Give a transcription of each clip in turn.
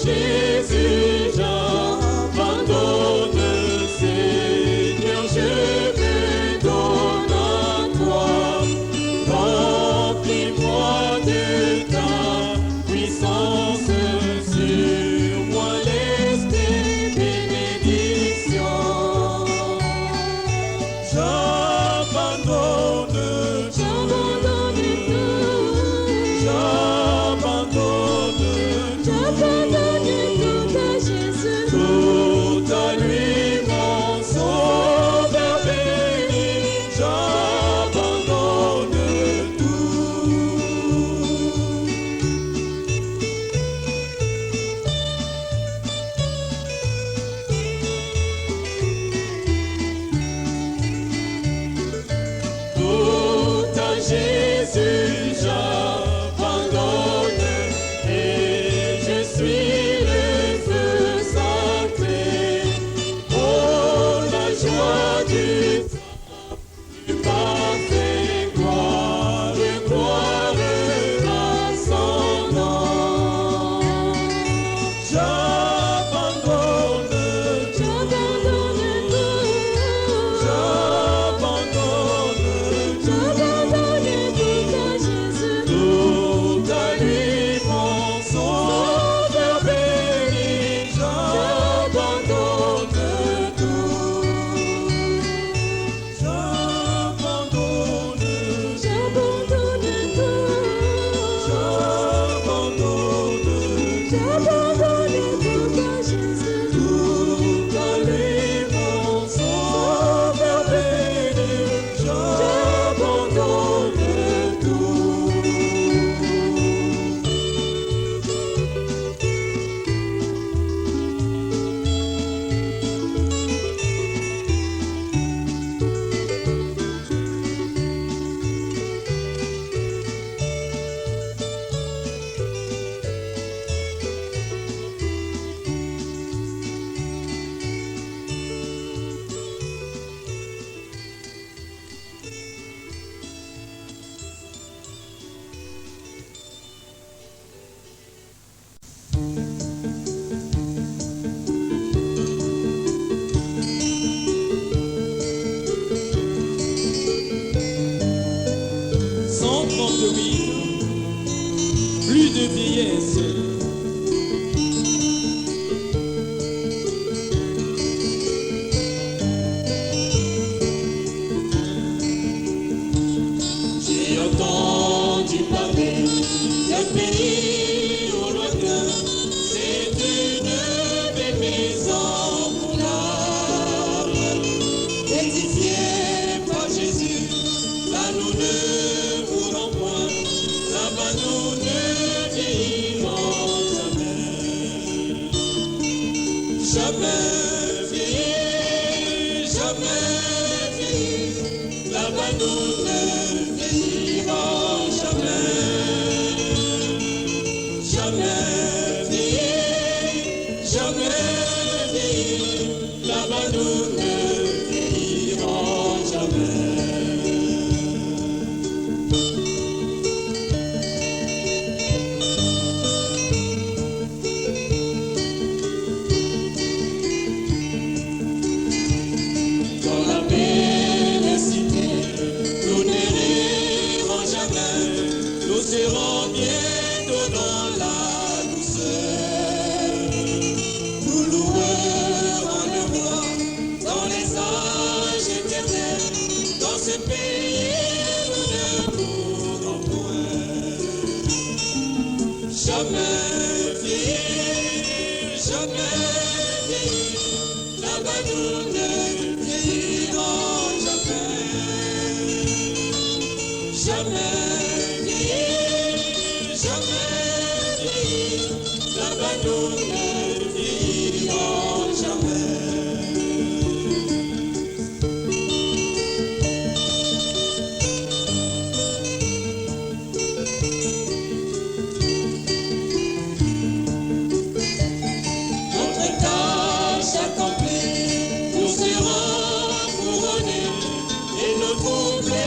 Jésus, j'abandonne, Seigneur, je me donne à toi. Remplis-moi de ta puissance sur moi, laisse tes bénédictions. J'abandonne tout, tout à Jésus, tout à lui, mon sauveur béni. J'abandonne tout à Jésus, j'abandonne et je suis le feu sacré. Oh, la joie du parfait, gloire, gloire à son nom. J'abandonne tout, j'abandonne tout à Jésus, tout à lui, mon sauveur béni. J'abandonne tout, j'abandonne tout à Jésus, tout à lui, mon sauveur béni. J'abandonne tout. Plus de vieillesse. J'ai entendu parler d'un pays au lointain, c'est une belle maison pour l'âme, édifiée par Jésus. Là nous ne mourrons point, là-bas nous ne vieillirons jamais. Jamais vieillir, là-bas nous ne vieillirons jamais. Jamais vieillir, là-bas nous ne vieillirons jamais. Nous serons bientôt dans la douceur. Nous louerons le roi dans les âges éternels. Dans ce pays, nous ne mourrons point. Jamais vieillir, là-bas nous ne vieillirons jamais. Jamais là-bas nous ne vieillirons jamais. Notre tâche accomplie, nous serons couronnés et nos troubles,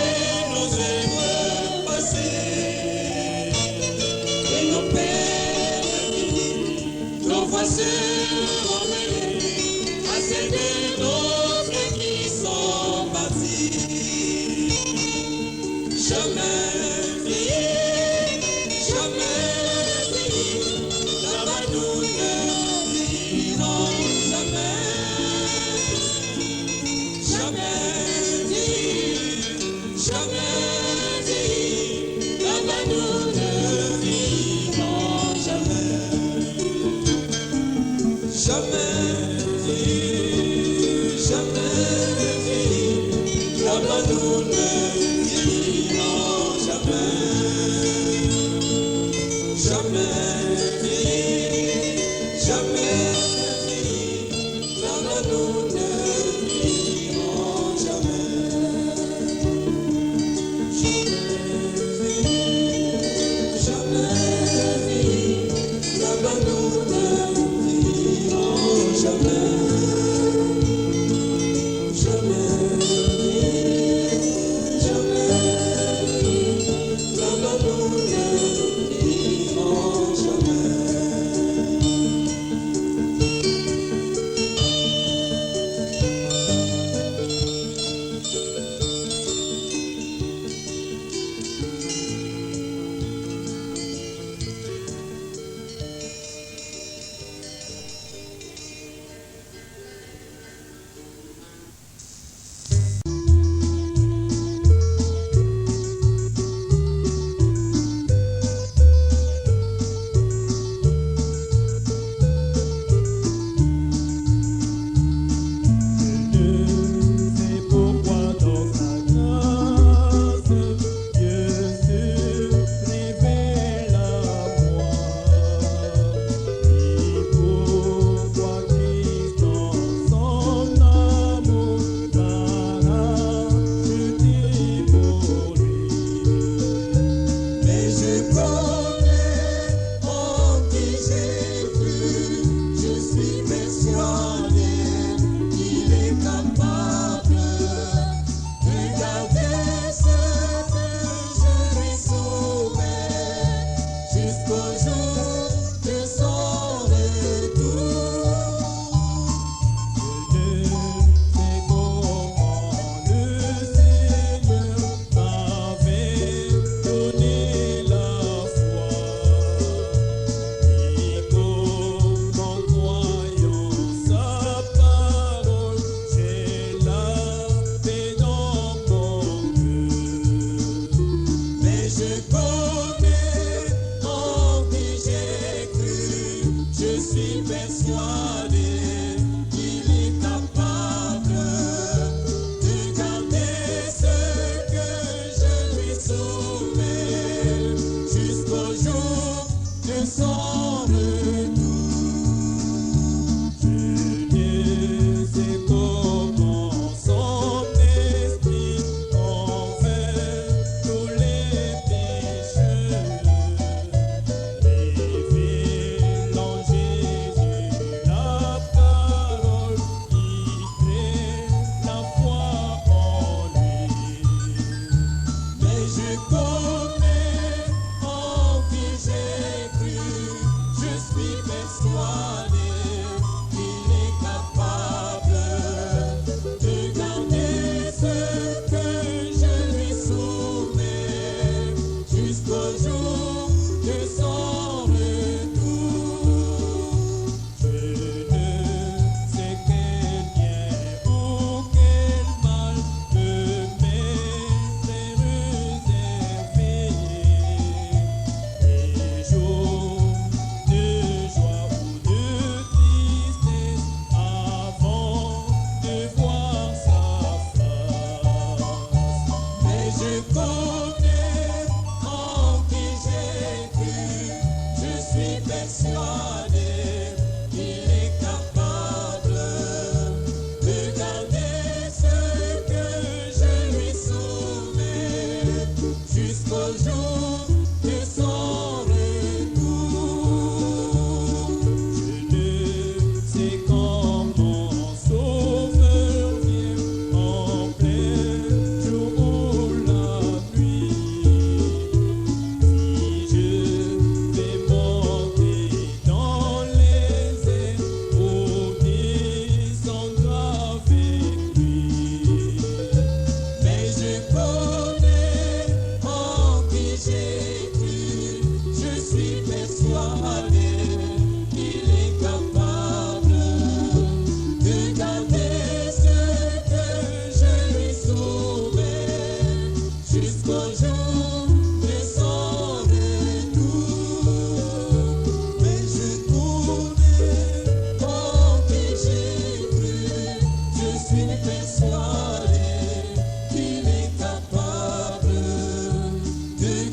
nos œuvres passées et nos peines finies. jamais vieillir, jamais vieillir, là-bas nous ne vieillirons jamais, jamais vieillir, jamais vieillir, là-bas nous ne vieillirons jamais, jamais vieillir, jamais vieillir, là-bas nous ne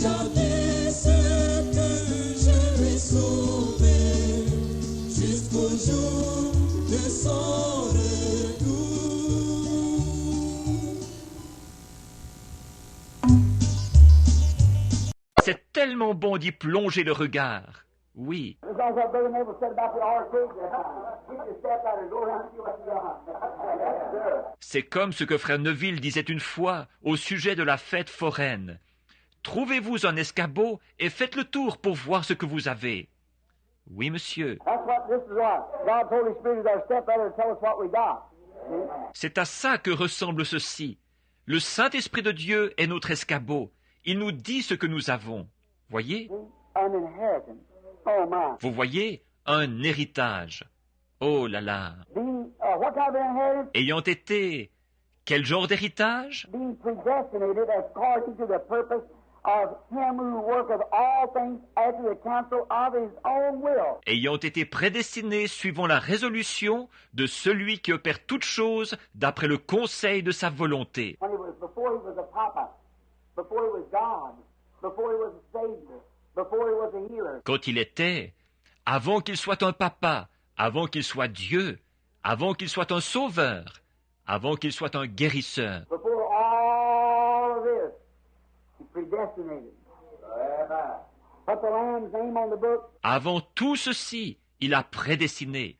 J'avais ce que je vais sauver jusqu'au jour de son retour. C'est tellement bon d'y plonger le regard. Oui, That's what Brother Neville said about the arcade. Get your step out and go around and see what's going on. Yes, sir. c'est comme ce que frère Neville disait une fois au sujet de la fête foraine. Trouvez-vous un escabeau et faites le tour pour voir ce que vous avez. Oui, monsieur. That's what this is what God's Holy Spirit is our step out and tell us what we got. See? C'est à ça que ressemble ceci. Le Saint-Esprit de Dieu est notre escabeau. Il nous dit ce que nous avons. Voyez? An inheritance. Oh my. Vous voyez? Un héritage. Oh là là. Being what type of inheritance? Ayant été... Quel genre d'héritage? Being predestinated according to the purpose of Him who worketh all things after the counsel of His own will. Ayant été prédestiné suivant la résolution de celui qui opère toutes choses d'après le conseil de sa volonté. Before he was a papa, before he was God, before he was a Savior, before he was a healer. Quand il était, avant qu'il soit un papa, avant qu'il soit Dieu, avant qu'il soit un sauveur, avant qu'il soit un guérisseur, Before all of this, He predestinated. Put the Lamb's name on the book. avant tout ceci, il a prédestiné.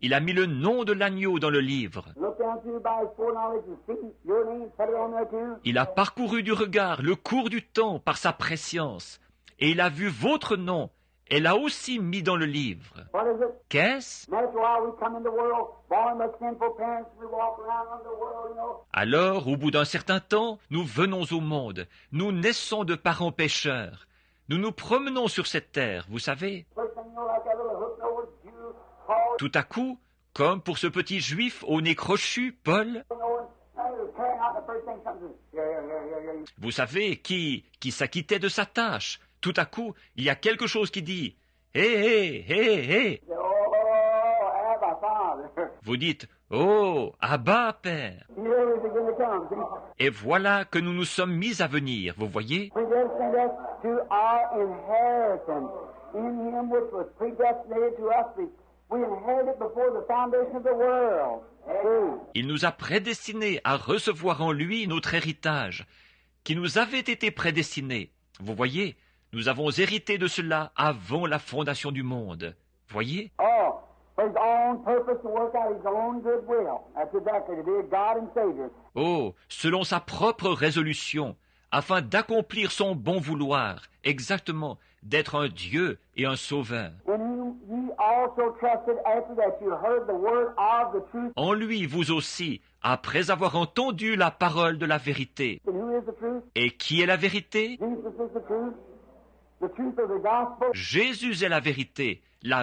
Il a mis le nom de l'agneau dans le livre. Look down through by His foreknowledge and see your name, put it on there too. Il a parcouru du regard le cours du temps par sa prescience, et il a vu votre nom, et l'a aussi mis dans le livre. What is it? Qu'est-ce? And after a while, we come in the world, born of sinful parents, we walk around in the world, you know. Alors, au bout d'un certain temps, nous venons au monde. Nous naissons de parents pécheurs. Nous nous promenons sur cette terre, vous savez. First thing you know, like that little hook-nosed Jew, Paul, Tout à coup, comme pour ce petit juif au nez crochu, Paul, you know, and he was carrying out the first thing comes in. Here. vous savez, qui s'acquittait de sa tâche. Tout à coup, il y a quelque chose qui dit « Hé, hé, hé, hé !» Oh, Abba, Father. Vous dites « Oh, Abba, Père !» Here we begin to come. See? Et voilà que nous nous sommes mis à venir, vous voyez. Predestined us to our inheritance in Him which was predestinated to us. We inherited before the foundation of the world. See? Il nous a prédestinés à recevoir en lui notre héritage, qui nous avait été prédestiné. Vous voyez, nous avons hérité de cela avant la fondation du monde. Voyez? Oh, for His own purpose to work out His own good will. That's exactly to be a God and Savior. Oh, selon sa propre résolution, afin d'accomplir son bon vouloir, exactement, d'être un Dieu et un Sauveur. In whom ye also trusted after that you heard the word of the truth. En lui, vous aussi, après avoir entendu la parole de la vérité. And who is the truth? Et qui est la vérité? Jesus is the truth. The truth of the gospel. Jésus est la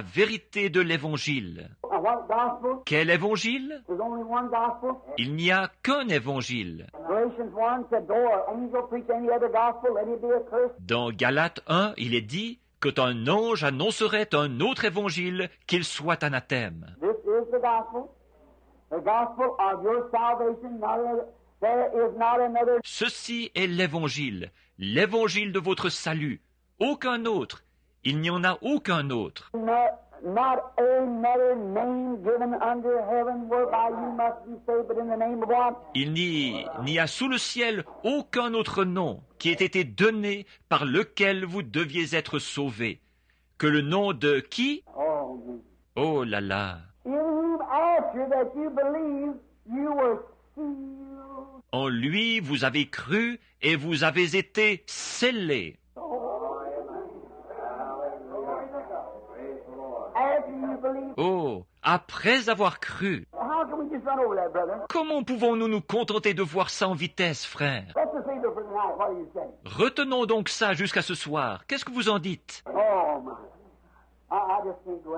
vérité de l'Évangile. And what gospel? Quel Évangile? There's only one gospel. Il n'y a qu'un Évangile. Galatians 1 said, though an angel preach any other gospel, let it be accursed. Dans Galates 1, il est dit que un ange annoncerait un autre Évangile, qu'il soit anathème. This is the gospel of your salvation. There is not another. Ceci est l'Évangile de votre salut. Aucun autre. Il n'y en a aucun autre. Not another name given under heaven whereby you must be saved, but in the name of what? Il n'y a sous le ciel aucun autre nom qui ait été donné par lequel vous deviez être sauvés. Que le nom de qui? Oh, Oh là là. in whom after that you believe, you were sealed. En lui, vous avez cru et vous avez été scellés. After you believe. Oh, après avoir cru. How can we just run over that, brother? Comment pouvons-nous nous contenter de voir ça en vitesse, frère? Let's just leave it for tonight. What do you say? Retenons donc ça jusqu'à ce soir. Qu'est-ce que vous en dites? Oh, my. I just can't go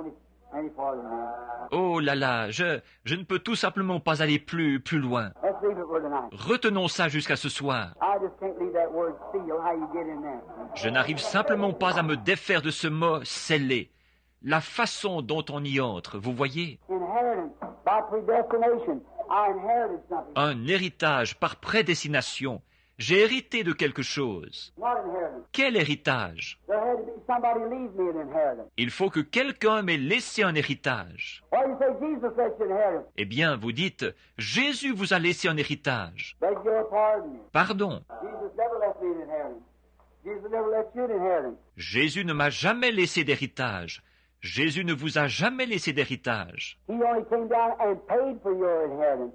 any farther now. Oh là là, je ne peux tout simplement pas aller plus loin. Let's leave it for tonight. Retenons ça jusqu'à ce soir. I just can't leave that word seal. How you get in there? Je n'arrive simplement pas à me défaire de ce mot scellé. La façon dont on y entre, vous voyez? Inheritance by predestination. I inherited something. Un héritage par prédestination. j'ai hérité de quelque chose. What inheritance? Quel héritage? There had to be somebody leave me an inheritance. Il faut que quelqu'un m'ait laissé un héritage. Why do you say Jesus left you an inheritance? Eh bien, vous dites, Jésus vous a laissé un héritage. Beg your pardon. Pardon, Jesus never left me an inheritance. Jesus never left you an inheritance. Jésus ne m'a jamais laissé d'héritage. Jésus ne vous a jamais laissé d'héritage. He only came down and paid for your inheritance.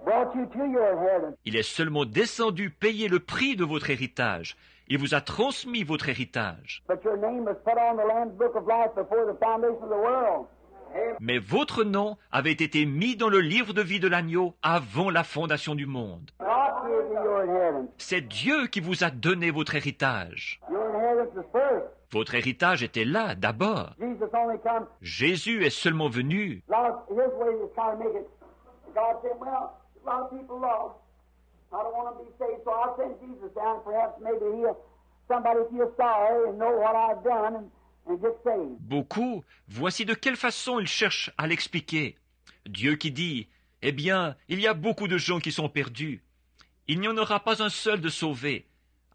Brought you to your inheritance. Il est seulement descendu payer le prix de votre héritage. Il vous a transmis votre héritage. But your name was put on the Lamb's Book of Life before the foundation of the world. Mais votre nom avait été mis dans le livre de vie de l'agneau avant la fondation du monde. God gave you your inheritance. C'est Dieu qui vous a donné votre héritage. Your inheritance was first. Votre héritage était là d'abord. Jesus only come. Jésus est seulement venu. His way is trying to make it. God said, well, a lot of people lost. I don't want to be saved, so I'll send Jesus down. Perhaps maybe somebody feel sorry and know what I've done and get saved. Beaucoup, voici de quelle façon il cherche à l'expliquer. Dieu qui dit, eh bien, il y a beaucoup de gens qui sont perdus. Il n'y en aura pas un seul de sauvé.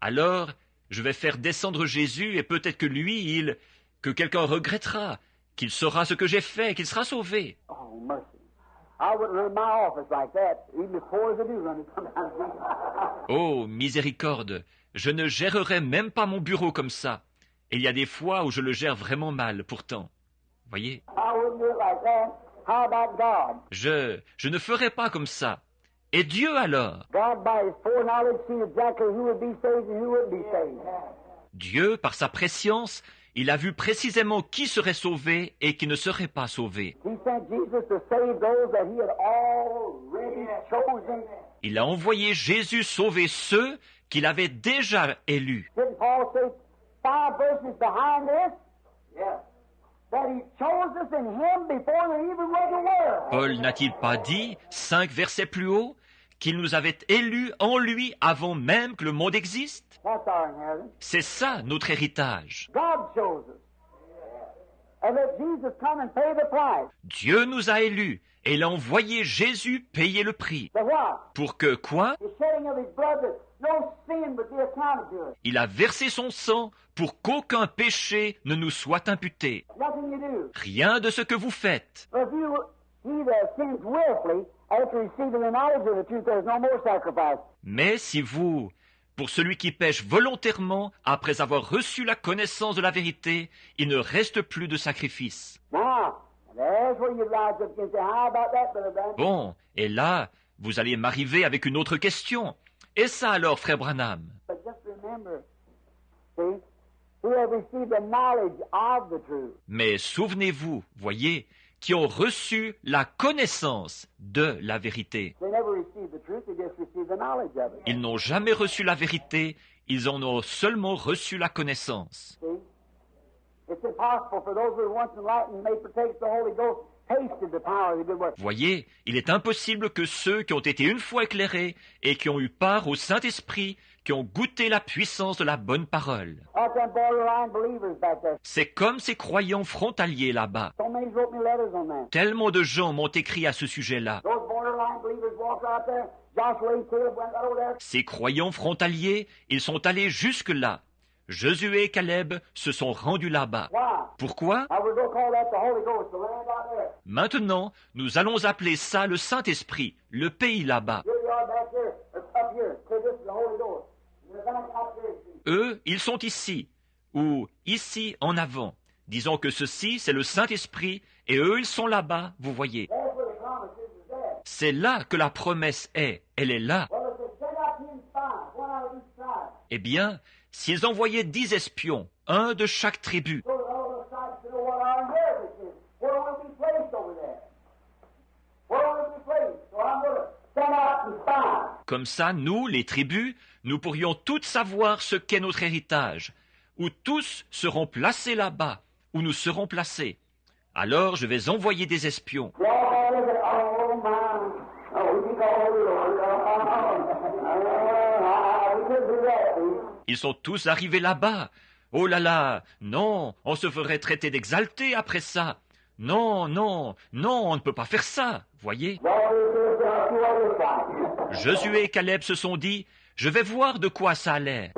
Alors, je vais faire descendre Jésus et peut-être que lui, que quelqu'un regrettera, qu'il saura ce que j'ai fait, qu'il sera sauvé. Oh, mercy. I wouldn't run my office like that, even as poor as I do run it sometimes. Oh, miséricorde, je ne gérerai même pas mon bureau comme ça. Et il y a des fois où je le gère vraiment mal, pourtant. Voyez, I wouldn't do it like that. How about God? je ne ferai pas comme ça. Et Dieu alors? God, by His foreknowledge, seen exactly who would be saved and who wouldn't be saved. Dieu, par sa prescience, il a vu précisément qui serait sauvé et qui ne serait pas sauvé. He sent Jesus to save those that He had already chosen. Il a envoyé Jésus sauver ceux qu'il avait déjà élus. Didn't Paul say 5 verses behind this? Yeah. That He chose us in Him before there even was a world. Paul n'a-t-il pas dit, 5 versets plus haut, qu'il nous avait élus en lui avant même que le monde existe? That's our inheritance. C'est ça notre héritage. God chose us. And let Jesus come and pay the price. Dieu nous a élus et il a envoyé Jésus payer le prix. The what? Pour que quoi? The shedding of His blood that no sin would be accounted to us. Il a versé son sang pour qu'aucun péché ne nous soit imputé. Nothing you do. Rien de ce que vous faites. But if he that sins willfully, after receiving the knowledge of the truth, there's no more sacrifice. Mais si vous, pour celui qui pêche volontairement, après avoir reçu la connaissance de la vérité, il ne reste plus de sacrifice. Now, there's where you rise up and say, how about that, Brother Branham? Bon, et là, vous allez m'arriver avec une autre question. Et ça alors, frère Branham? But just remember, see, who have received the knowledge of the truth. Mais souvenez-vous, voyez, qui ont reçu la connaissance de la vérité. They never received the truth, they just received the knowledge of it. Ils n'ont jamais reçu la vérité, ils en ont seulement reçu la connaissance. See? It's impossible for those who are once enlightened may partake the Holy Ghost, tasted the power of the good work. Voyez, il est impossible que ceux qui ont été une fois éclairés et qui ont eu part au Saint-Esprit, qui ont goûté la puissance de la bonne parole. Like them borderline believers back there. C'est comme ces croyants frontaliers là-bas. So many wrote me letters on that. Tellement de gens m'ont écrit à ce sujet-là. Those borderline believers walked out there. Joshua and Caleb went right over there. Ces croyants frontaliers, ils sont allés jusque-là. Josué et Caleb se sont rendus là-bas. Why? Pourquoi? Now we're going to call that the Holy Ghost, the land out there. Maintenant, nous allons appeler ça le Saint-Esprit, le pays là-bas. Here you are back there, up here. Say this is the Holy Ghost. You're back out there. Eux, ils sont ici, ou ici en avant. Disons que ceci, c'est le Saint-Esprit, et eux, ils sont là-bas, vous voyez. That's where the promise is there. C'est là que la promesse est, elle est là. Well, it says, send out 10 spies, one out of each tribe. Eh bien, s'ils envoyaient 10 espions, un de chaque tribu, So that all the tribes to know what our inheritance is. Where will it be placed over there? Where will it be placed? So I'm going to send out some spies. comme ça, nous, les tribus, nous pourrions toutes savoir ce qu'est notre héritage, où tous seront placés là-bas, où nous serons placés. Alors je vais envoyer des espions. They all look at, oh my, oh, we can call the Lord. We could do that, see? Ils sont tous arrivés là-bas. Oh là là, non, on se ferait traiter d'exalté après ça. Non, non, non, on ne peut pas faire ça, voyez. Well, we could do what we like. Josué et Caleb se sont dit, Je vais voir de quoi ça a l'air.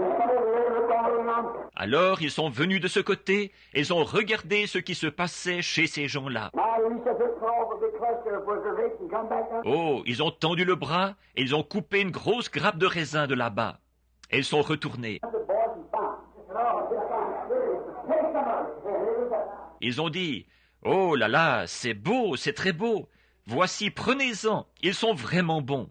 Alors ils sont venus de ce côté et ils ont regardé ce qui se passait chez ces gens-là. Oh, ils ont tendu le bras et ils ont coupé une grosse grappe de raisin de là-bas. Et ils sont retournés. Ils ont dit, « Oh là là, c'est beau, c'est très beau. Voici, prenez-en, ils sont vraiment bons. »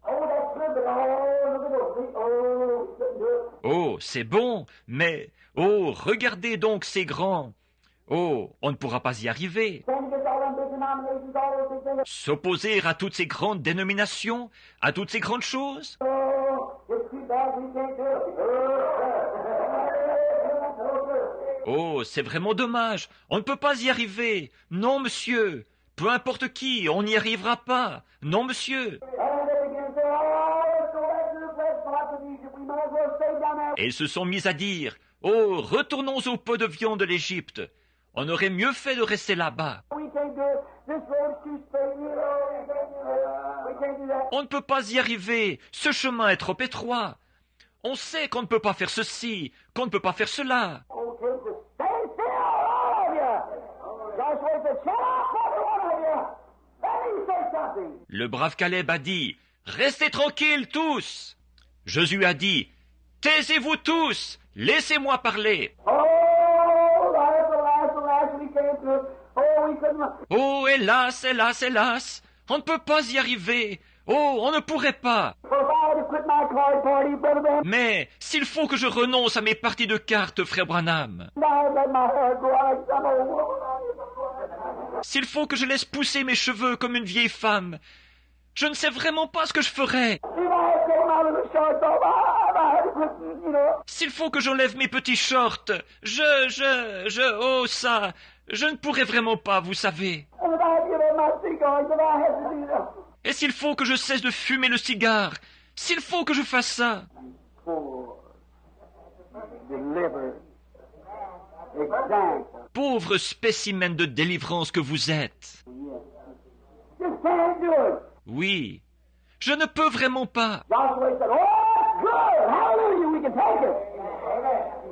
Oh, c'est bon, mais, oh, regardez donc ces grands. Oh, on ne pourra pas y arriver. S'opposer à toutes ces grandes dénominations, à toutes ces grandes choses. Oh, c'est vraiment dommage, on ne peut pas y arriver. Non, monsieur, peu importe qui, on n'y arrivera pas. Non, monsieur. Et ils se sont mis à dire, « Oh, retournons au pot de viande de l'Égypte. On aurait mieux fait de rester là-bas. » On ne peut pas y arriver, ce chemin est trop étroit. On sait qu'on ne peut pas faire ceci, qu'on ne peut pas faire cela. Le brave Caleb a dit, « Restez tranquilles tous !» Josué a dit, « Taisez-vous tous, laissez-moi parler. » Oh, hélas, hélas, hélas, on ne peut pas y arriver. Oh, on ne pourrait pas. Mais s'il faut que je renonce à mes parties de cartes, frère Branham, s'il faut que je laisse pousser mes cheveux comme une vieille femme, je ne sais vraiment pas ce que je ferai. S'il faut que j'enlève mes petits shorts, oh ça, je ne pourrai vraiment pas, vous savez. Et s'il faut que je cesse de fumer le cigare, s'il faut que je fasse ça. Pauvre spécimen de délivrance que vous êtes. Oui, je ne peux vraiment pas.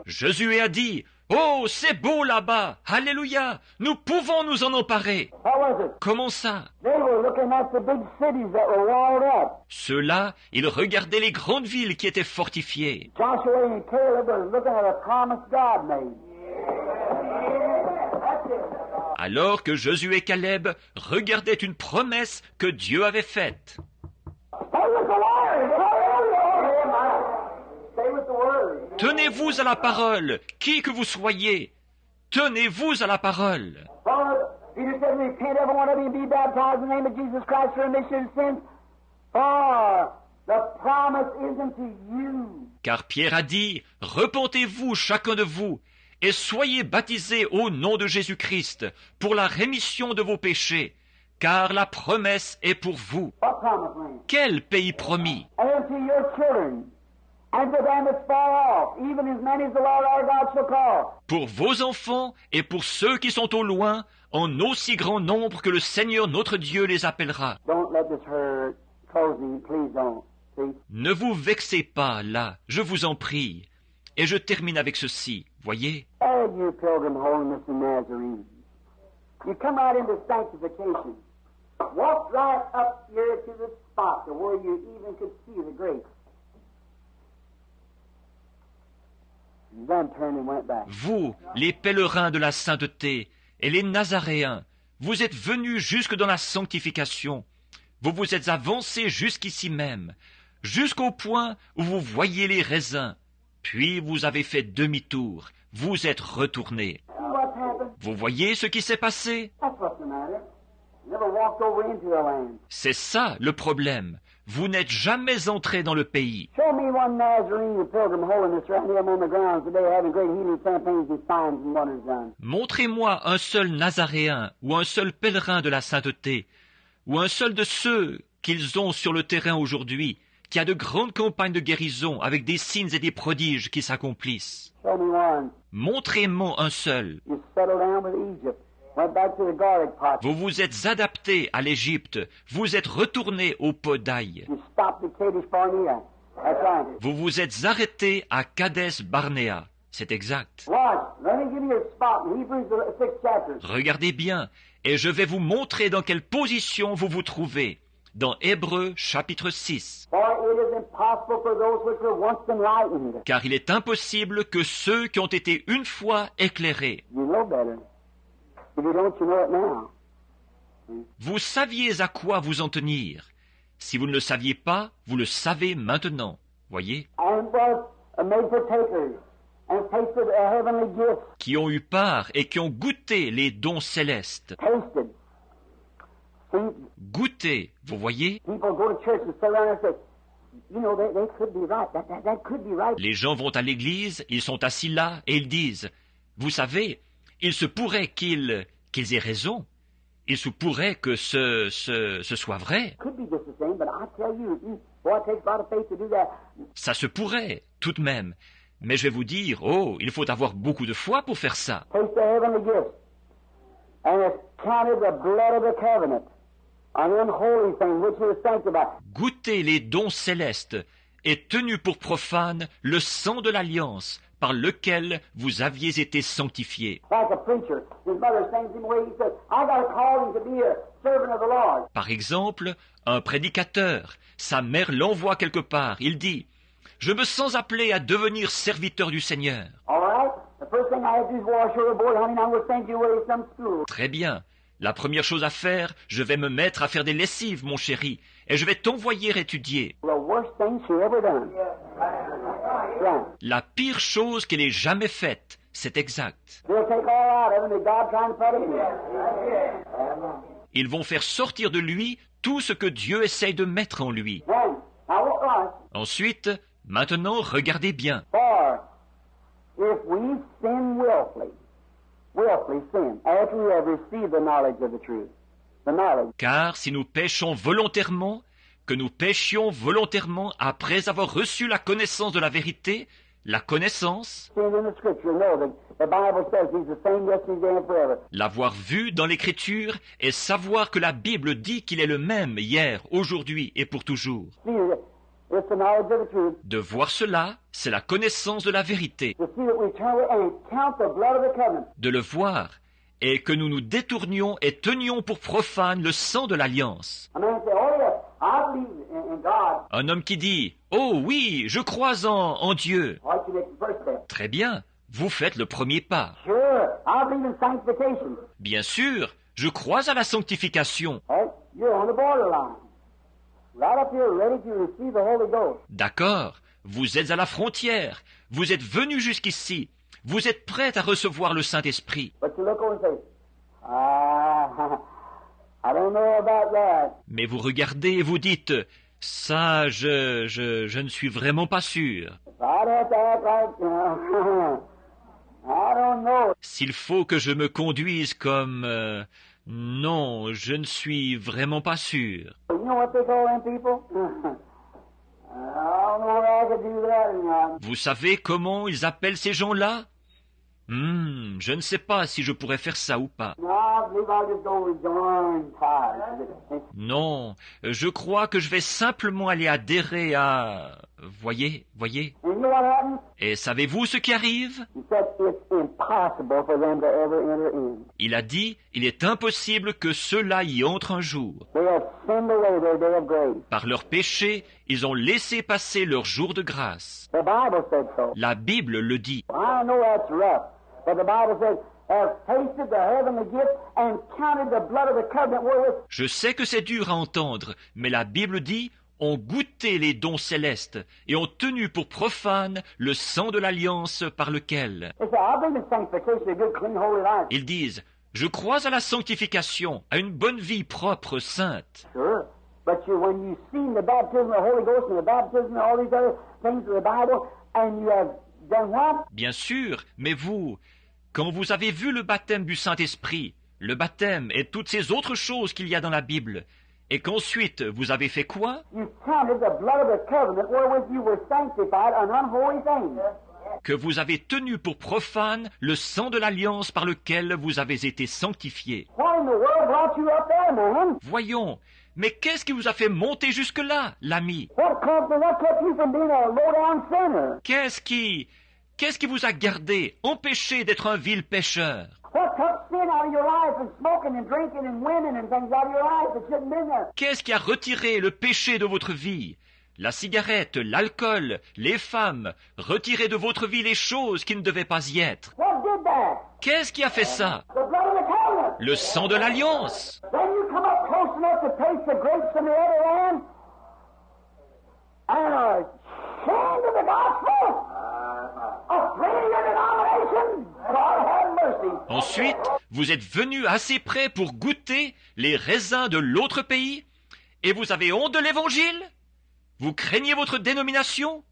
Josué a dit, « Oh, c'est beau là-bas, alléluia, nous pouvons nous en emparer. » Comment ça? Ceux-là, ils regardaient les grandes villes qui étaient fortifiées. Alors que Josué et Caleb regardaient une promesse que Dieu avait faite. Tenez-vous à la parole, qui que vous soyez. Tenez-vous à la parole. Car Pierre a dit, repentez-vous chacun de vous, et soyez baptisés au nom de Jésus-Christ pour la rémission de vos péchés, car la promesse est pour vous. Quel pays promis? Pour vos enfants et pour ceux qui sont au loin, en aussi grand nombre que le Seigneur notre Dieu les appellera. Ne vous vexez pas là, je vous en prie. Et je termine avec ceci, voyez. Walk right up here to the spot to where you even could see the grape. Then turned and went back. Vous, les pèlerins de la sainteté, et les Nazaréens, vous êtes venus jusque dans la sanctification. Vous vous êtes avancés jusqu'ici même, jusqu'au point où vous voyez les raisins. Puis vous avez fait demi-tour, vous êtes retournés. Vous voyez ce qui s'est passé? C'est ça le problème. Vous n'êtes jamais entré dans le pays. Montrez-moi un seul Nazaréen ou un seul pèlerin de la sainteté, ou un seul de ceux qu'ils ont sur le terrain aujourd'hui, qui a de grandes campagnes de guérison avec des signes et des prodiges qui s'accomplissent. Montrez-moi un seul. Vous vous êtes adapté à l'Égypte, vous êtes retourné au pot d'ail. That's right. Vous vous êtes arrêté à Kadès Barnéa. C'est exact. Watch. Let me give you a spot in Hebrews, the 6th chapter. Regardez bien, et je vais vous montrer dans quelle position vous vous trouvez. Dans Hébreux chapitre 6. For it is impossible for those which were once enlightened. Car il est impossible que ceux qui ont été une fois éclairés. You know better. If you don't, you know it now. Vous saviez à quoi vous en tenir. Si vous ne le saviez pas, vous le savez maintenant. Voyez? And was made partakers and tasted a heavenly gift. Qui ont eu part et qui ont goûté les dons célestes. Tasted. See, Goûté, vous voyez? people go to church and sit around and say, you know, they could be right. That could be right. Les gens vont à l'église, ils sont assis là et ils disent, vous savez, il se pourrait qu'ils aient raison. Il se pourrait que ce soit vrai. It could be just the same, but I tell you, boy, it takes a lot of faith to do that. Ça se pourrait, tout de même. Mais je vais vous dire, oh, il faut avoir beaucoup de foi pour faire ça. Taste the heavenly gift. And it's counted the blood of the covenant, an unholy thing which is sanctified. Goûtez les dons célestes et tenu pour profane le sang de l'alliance par lequel vous aviez été sanctifiés. Like a preacher, his mother sends him away. He says, I got a calling to be a servant of the Lord. Par exemple, un prédicateur, sa mère l'envoie quelque part. Il dit, je me sens appelé à devenir serviteur du Seigneur. All right? The first thing I have to do is wash your board, honey, and I'm going to send you away to some school. Très bien. La première chose à faire, je vais me mettre à faire des lessives, mon chéri, et je vais t'envoyer étudier. The worst thing she ever done. Right. La pire chose qu'elle ait jamais faite, c'est exact. They'll take all out of him, and God trying to put it in. Ils vont faire sortir de lui tout ce que Dieu essaye de mettre en lui. Then, now what was? Ensuite, maintenant, regardez bien. For if we sin willfully sin, after we have received the knowledge of the truth, the knowledge, Car si nous péchons volontairement, que nous péchions volontairement après avoir reçu la connaissance de la vérité, la connaissance, sin in the Scripture, know that the Bible says He's the same yesterday, today, and forever. l'avoir vu dans l'Écriture et savoir que la Bible dit qu'il est le même hier, aujourd'hui et pour toujours. See, it's the knowledge of the truth. De voir cela, c'est la connaissance de la vérité. To see that we turn away and count the blood of the covenant. De le voir et que nous nous détournions et tenions pour profane le sang de l'alliance. A man say, oh yes, I believe in God. Un homme qui dit « Oh oui, je crois en Dieu Why don't you make the first step? » Très bien, vous faites le premier pas. Sure, I believe in sanctification. Bien sûr, je crois à la sanctification. Right? You're on the borderline. Right up here, ready to receive the Holy Ghost. D'accord, vous êtes à la frontière, vous êtes venu jusqu'ici, vous êtes prêt à recevoir le Saint-Esprit. But you look over and say, I don't know about that. Mais vous regardez et vous dites « Ça, je ne suis vraiment pas sûr. I'd have to act like, I don't know. S'il faut que je me conduise comme... non, je ne suis vraiment pas sûr. You know what they call them people? I don't know whether I could do that or not. Vous savez comment ils appellent ces gens-là? Je ne sais pas si je pourrais faire ça ou pas. No, I believe I'll just go rejoin tithes. Non, je crois que je vais simplement aller adhérer à... Voyez. And you know what happens? Et savez-vous ce qui arrive? He said it's impossible for them to ever enter in. Il a dit, il est impossible que ceux-là y entrent un jour. They have sinned away their day of grace. Par leur péché, ils ont laissé passer leur jour de grâce. The Bible said so. La Bible le dit. I know that's rough, but the Bible says, have tasted the heavenly gift and counted the blood of the covenant wherewith. Je sais que c'est dur à entendre, mais la Bible dit, ont goûté les dons célestes et ont tenu pour profane le sang de l'alliance par lequel. They say, I believe in sanctification, a good, clean, holy life. Ils disent, je crois à la sanctification, à une bonne vie propre, sainte. Sure. But when you've seen the baptism of the Holy Ghost and the baptism of all these other things of the Bible, and you have done what? Bien sûr, mais vous, quand vous avez vu le baptême du Saint-Esprit, le baptême et toutes ces autres choses qu'il y a dans la Bible, et qu'ensuite vous avez fait quoi? You counted the blood of the covenant wherewith you were sanctified, an unholy thing. Que vous avez tenu pour profane le sang de l'alliance par lequel vous avez été sanctifiés. What in the world brought you up there, man? Voyons, mais qu'est-ce qui vous a fait monter jusque-là, l'ami? What what kept you from being a low-down sinner? Qu'est-ce qui vous a gardé, empêché d'être un vil pécheur? What took sin out of your life and smoking and drinking and women and things out of your life that shouldn't been there? Qu'est-ce qui a retiré le péché de votre vie? La cigarette, l'alcool, les femmes, retirez de votre vie les choses qui ne devaient pas y être. What did that? Qu'est-ce qui a fait ça? The blood of the covenant. Le sang de l'alliance. Then you come up close enough to taste the grapes from the other land and are ashamed of the gospel? Afraid of your denomination? God have mercy. Ensuite, vous êtes venus assez près pour goûter les raisins de l'autre pays et vous avez honte de l'évangile? Vous craignez votre dénomination?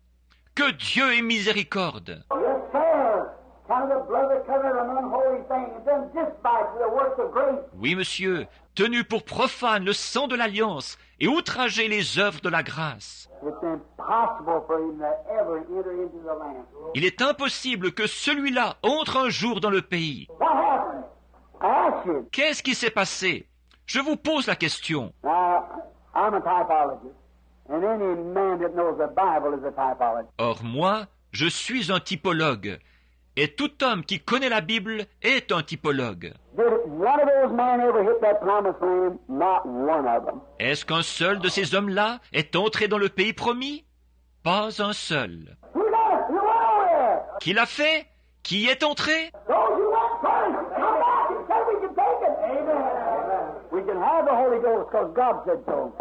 Que Dieu ait miséricorde. Yes, sir. Kind of the blood of the covenant, an unholy thing, and then despise the works of grace. Oui, monsieur, tenu pour profane le sang de l'alliance et outragé les œuvres de la grâce. It's impossible for him to ever enter into the land. Il est impossible que celui-là entre un jour dans le pays. What happened? I ask you. Qu'est-ce qui s'est passé? Je vous pose la question. Now, I'm a typologist, and any man that knows the Bible is a typologist. Or moi, je suis un typologue. Et tout homme qui connaît la Bible est un typologue. Did one of those men ever hit that promised land? Not one of them. Est-ce qu'un seul de ces hommes-là est entré dans le pays promis? Pas un seul. Who did it? Who went over there? Qui l'a fait? Qui est entré? Those who went first. Come back and say we can take it. Amen. We can have the Holy Ghost because God said so.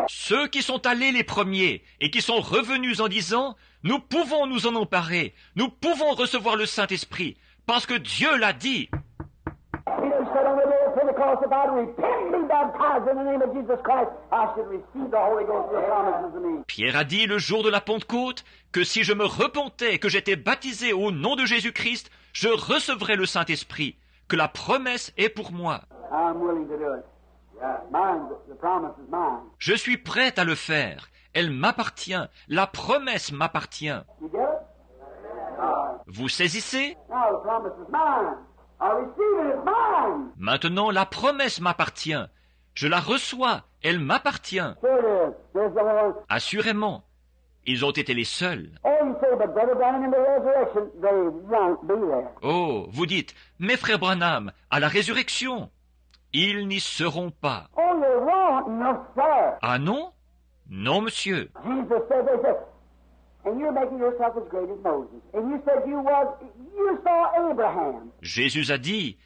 Ceux qui sont allés les premiers et qui sont revenus en disant « Nous pouvons nous en emparer, nous pouvons recevoir le Saint-Esprit, parce que Dieu l'a dit. » Peter said on the day of Pentecost, if I'd repent and be baptized in the name of Jesus Christ, I should receive the Holy Ghost with promises to me. Pierre a dit le jour de la Pentecôte que si je me repentais, que j'étais baptisé au nom de Jésus-Christ, je recevrais le Saint-Esprit, que la promesse est pour moi. I'm willing to do it. Mine, the promise is mine. Je suis prêt à le faire. Elle m'appartient. La promesse m'appartient. You get it? Vous saisissez? Now the promise is mine. I receive it, it's mine. Maintenant, la promesse m'appartient. Je la reçois. Elle m'appartient. Here it is. There's the one. Assurément. Ils ont été les seuls. Oh, you say, but Brother Branham in the resurrection, they won't be there. Oh, vous dites, mes frères Branham, à la résurrection, ils n'y seront pas. Oh, you're wrong. No, sir. Ah non? Non, monsieur. Jesus said, they said, and you're making yourself as great as Moses. And you said you saw Abraham. Jésus a dit,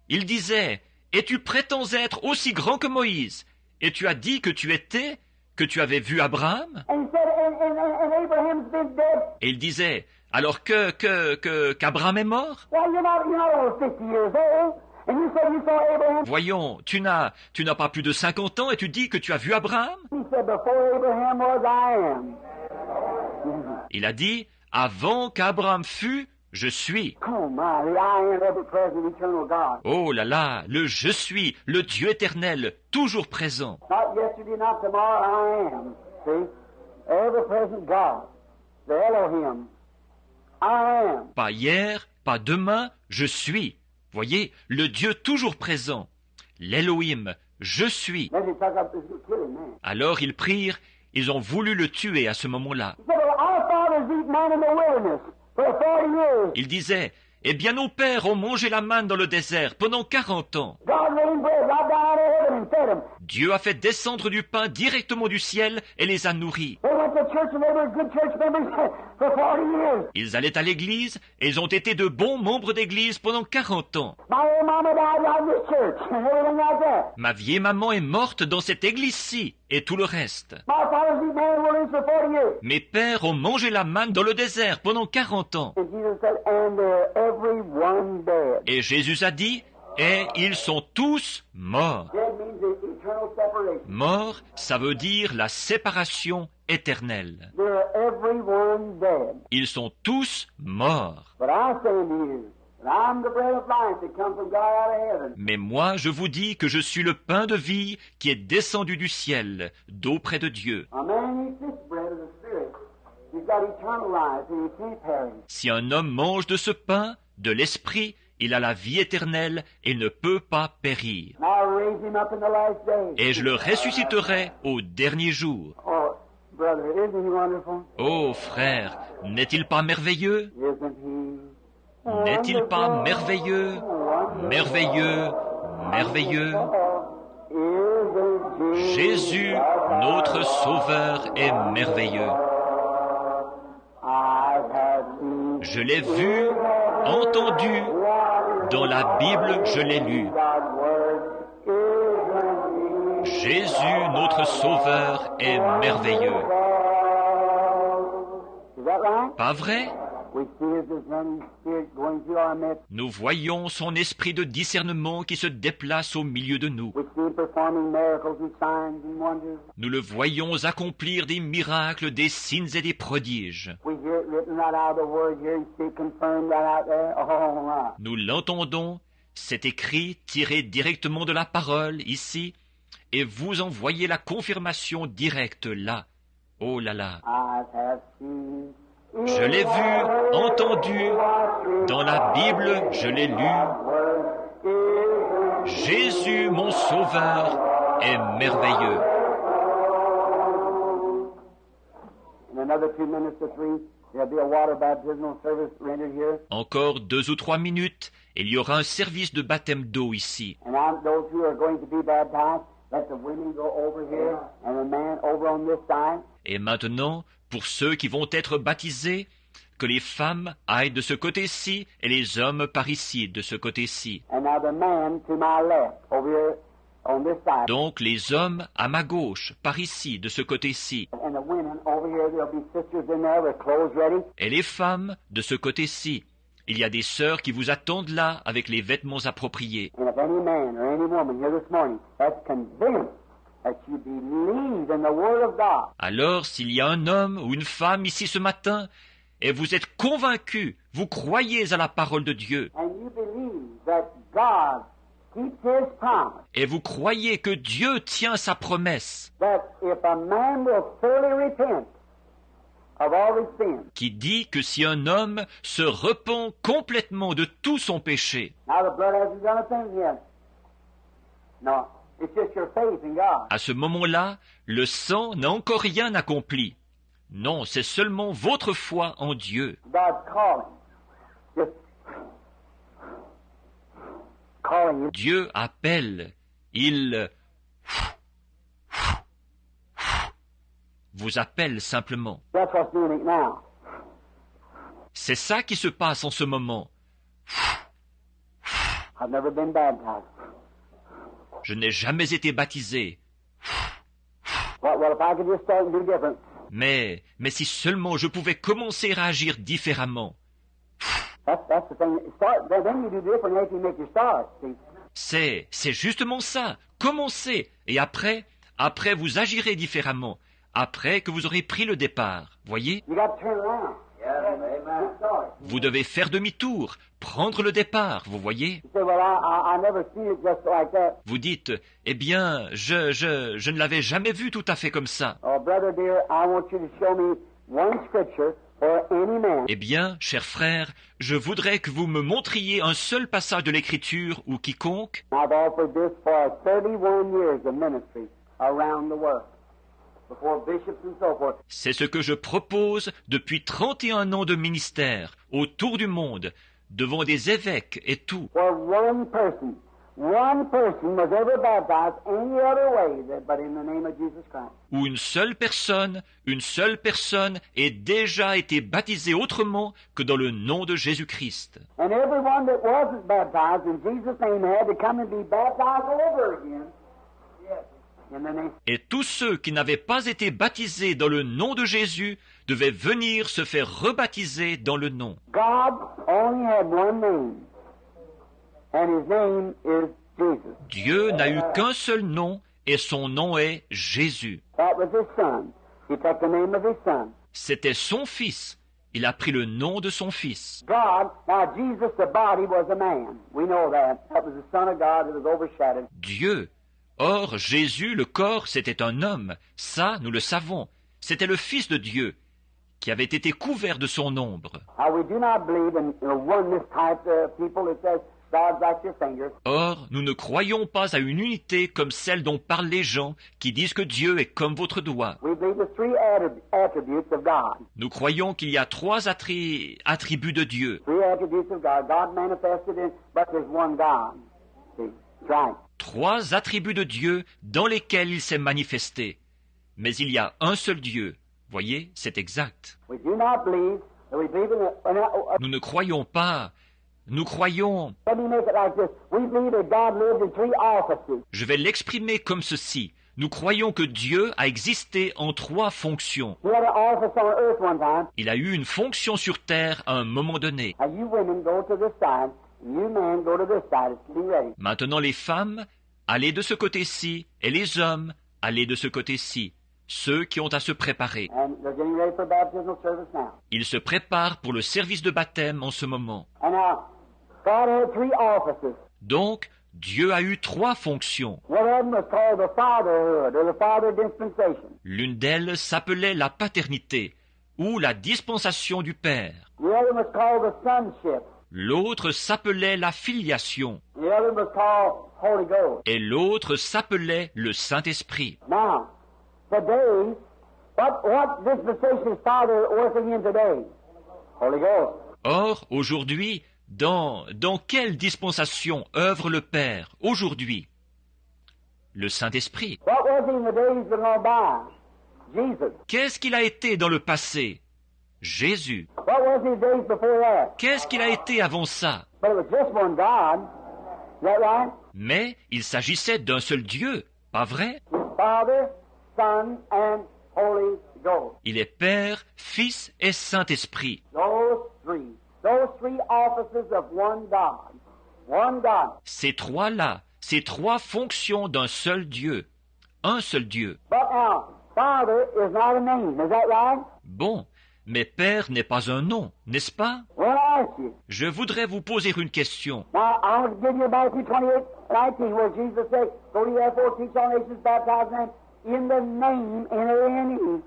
il disait, et tu prétends être aussi grand que Moïse, et tu as dit que tu étais, que tu avais vu Abraham? And he said, and Abraham's been dead. Et il disait, alors qu'Abraham est mort? Well, you're not over 50 years old. And you said you saw Abraham. Voyons, tu n'as pas plus de 50 ans et tu dis que tu as vu Abraham? He said, before Abraham was, I am. Il a dit, avant qu'Abraham fût, je suis. Oh my, the I am, ever present, eternal God. Oh là là, le je suis, le Dieu éternel, toujours présent. Not yesterday, not tomorrow, I am. See? Ever present God. The Elohim. I am. Pas hier, pas demain, je suis. Voyez, le Dieu toujours présent. L'Elohim, je suis. Then he took up this killing man. Alors ils prirent, ils ont voulu le tuer à ce moment-là. He said, well, our fathers eat man in the wilderness for 40 years. Il disait, eh bien nos pères ont mangé la manne dans le désert pendant 40 ans. God rained bread right down out of heaven and fed them. Dieu a fait descendre du pain directement du ciel et les a nourris. They went to church and they were good church members for 40 years. Ils allaient à l'église et ils ont été de bons membres d'église pendant 40 ans. My old mama died out in this church and everything like that. Ma vieille maman est morte dans cette église-ci et tout le reste. My fathers eat man in the wilderness for 40 years. Mes pères ont mangé la manne dans le désert pendant 40 ans. And Jesus said, and they're everyone dead. Et Jésus a dit, et ils sont tous morts. Dead means the eternal separation. Mort, ça veut dire la séparation éternelle. They're everyone dead. Ils sont tous morts. But I say unto you, that I'm the bread of life that comes from God out of heaven. Mais moi, je vous dis que je suis le pain de vie qui est descendu du ciel, d'auprès de Dieu. A man eats this bread of the Spirit. He's got eternal life and he can't perish. Si un homme mange de ce pain, de l'esprit, il a la vie éternelle et ne peut pas périr. And I'll raise him up in the last day. Et je le ressusciterai au dernier jour. Oh, Brother, isn't he wonderful? Oh frère, n'est-il pas merveilleux? Isn't he? N'est-il pas merveilleux? Merveilleux, merveilleux. Isn't Jésus, notre Sauveur, est merveilleux. I have seen Je l'ai vu, entendu, dans la Bible je l'ai lu. God's word. Isn't he? Jésus, notre Sauveur, est merveilleux. Is that right? Pas vrai? We see his discerning spirit going through our midst. Nous voyons son esprit de discernement qui se déplace au milieu de nous. We see him performing miracles and signs and wonders. Nous le voyons accomplir des miracles, des signes et des prodiges. We hear it written right out of the word here and see it confirmed right out there. Oh, my. Nous l'entendons, c'est écrit, tiré directement de la parole, ici, et vous en voyez la confirmation directe là. Oh là là! I have seen. Je l'ai vu, entendu, dans la Bible je l'ai lu. Jésus, mon Sauveur, est merveilleux. In another 2 minutes or 3, there'll be a water baptismal service rendered here. Encore 2 ou 3 minutes, et il y aura un service de baptême d'eau ici. And now those who are going to be baptized, let the women go over here and the man over on this side. Et maintenant, pour ceux qui vont être baptisés, que les femmes aillent de ce côté-ci et les hommes par ici, de ce côté-ci. And now the man to my left over here on this side. Donc les hommes à ma gauche, par ici, de ce côté-ci. And the women over here, there'll be sisters in there with clothes ready. Et les femmes de ce côté-ci. Il y a des sœurs qui vous attendent là avec les vêtements appropriés. And if any man or any woman here this morning that's convinced that you believe in the Word of God, Alors, s'il y a un homme ou une femme ici ce matin, et vous êtes convaincus, vous croyez à la parole de Dieu, and you believe that God keeps His promise, et vous croyez que Dieu tient sa promesse, that if a man will fully repent of all his sins, qui dit que si un homme se repent complètement de tout son péché, now the blood hasn't done a thing yet. No, it's just your faith in God. à ce moment-là, le sang n'a encore rien accompli. Non, c'est seulement votre foi en Dieu. God's calling. Just calling you. Dieu appelle, il vous appelle simplement. That's what's doing it now. C'est ça qui se passe en ce moment. I've never been baptized. Je n'ai jamais été baptisé. Well, if I could just start and do different. Mais si seulement je pouvais commencer à agir différemment. That's the thing. Start, then you do different after you make your start. See? C'est justement ça. Commencez. Et après vous agirez différemment. Après que vous aurez pris le départ. Voyez? You got to turn around. Amen. Start. Vous devez faire demi-tour. Prendre le départ. Vous voyez? You say, well, I never seen it just like that. Vous dites, eh bien, je ne l'avais jamais vu tout à fait comme ça. Oh, brother dear, I want you to show me one scripture for any man. Eh bien, cher frère, je voudrais que vous me montriez un seul passage de l'Écriture ou quiconque. I've offered this for 31 years of ministry around the world, before bishops and so forth. C'est ce que je propose depuis 31 ans de ministère, autour du monde, devant des évêques et tout. For one person was ever baptized any other way but in the name of Jesus Christ. Où une seule personne ait déjà été baptisée autrement que dans le nom de Jésus-Christ. And everyone that wasn't baptized in Jesus' name had to come and be baptized over again. In the name. Et tous ceux qui n'avaient pas été baptisés dans le nom de Jésus devaient venir se faire rebaptiser dans le nom. God only had one name, and His name is Jesus. Dieu n'a eu qu'un seul nom, et son nom est Jésus. That was His Son. He took the name of His Son. C'était son fils. Il a pris le nom de son fils. God, now Jesus, the body, was a man. We know that. That was the Son of God that was overshadowed. Dieu. Or, Jésus, le corps, c'était un homme. Ça, nous le savons. C'était le Fils de Dieu, qui avait été couvert de son ombre. Now, we do not believe in oneness type people that says God's like your fingers. Or, nous ne croyons pas à une unité comme celle dont parlent les gens qui disent que Dieu est comme votre doigt. We believe the three attributes of God. Nous croyons qu'il y a trois attributs de Dieu. Three attributes of God. God manifested in, but there's one God. See, that's right. Trois attributs de Dieu dans lesquels il s'est manifesté. Mais il y a un seul Dieu. Voyez, c'est exact. We do not believe that we believe in Nous ne croyons pas. Nous croyons. let me make it like this. We believe that God lived in three offices. Je vais l'exprimer comme ceci. Nous croyons que Dieu a existé en trois fonctions. He had an office on earth one time. Il a eu une fonction sur terre à un moment donné. Now you women go to this side, and you men go to this side. It's getting ready. Maintenant, les femmes, allez de ce côté-ci, et les hommes, allez de ce côté-ci. Ceux qui ont à se préparer. And they're getting ready for baptismal service now. Ils se préparent pour le service de baptême en ce moment. And now, God had three offices. Donc, Dieu a eu trois fonctions. One of them was called the fatherhood, or the father dispensation. L'une d'elles s'appelait la paternité, ou la dispensation du Père. The other was called the sonship. L'autre s'appelait la filiation, The other was called Holy Ghost. et l'autre s'appelait le Saint-Esprit. Now, today, what dispensation is Father working in today? Holy Ghost. Or, aujourd'hui, dans quelle dispensation œuvre le Père aujourd'hui? Le Saint-Esprit. What was he in the days that gone by? Jesus. Qu'est-ce qu'il a été dans le passé? Jésus. What was he the days before that? Qu'est-ce qu'il a été avant ça? But it was just one God. Is that right? Mais il s'agissait d'un seul Dieu, pas vrai? His Father, Son, and Holy Ghost. Il est Père, Fils et Saint-Esprit. Those three offices of one God. One God. Ces trois-là, ces trois fonctions d'un seul Dieu. Un seul Dieu. But now, Father is not a name. Is that right? Bon, mais Père n'est pas un nom, n'est-ce pas? Well, I ask you. Je voudrais vous poser une question. Now, I want to give you Matthew 28:19, where Jesus said, "Go ye therefore, teach all nations, baptize them in the name,